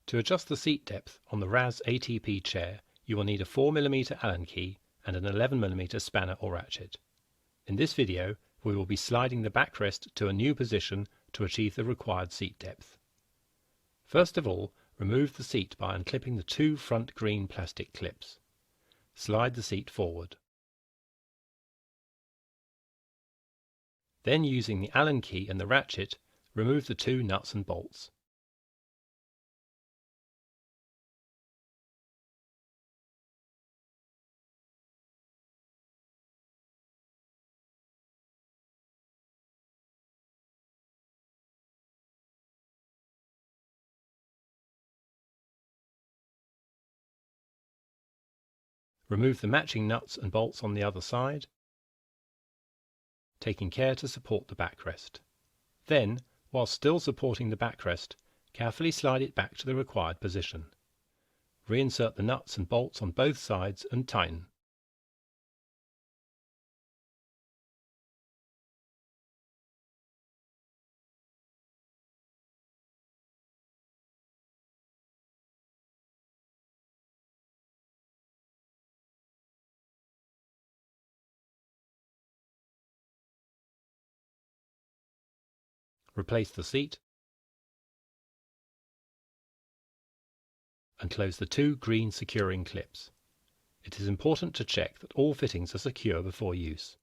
To adjust the seat depth on the RAZ ATP chair, you will need a 4mm Allen key and an 11mm spanner or ratchet. In this video, we will be sliding the backrest to a new position to achieve the required seat depth. First of all, remove the seat by unclipping the two front green plastic clips. Slide the seat forward. Then, using the Allen key and the ratchet, remove the two nuts and bolts. Remove the matching nuts and bolts on the other side, taking care to support the backrest. Then, while still supporting the backrest, carefully slide it back to the required position. Reinsert the nuts and bolts on both sides and tighten. Replace the seat and close the two green securing clips. It is important to check that all fittings are secure before use.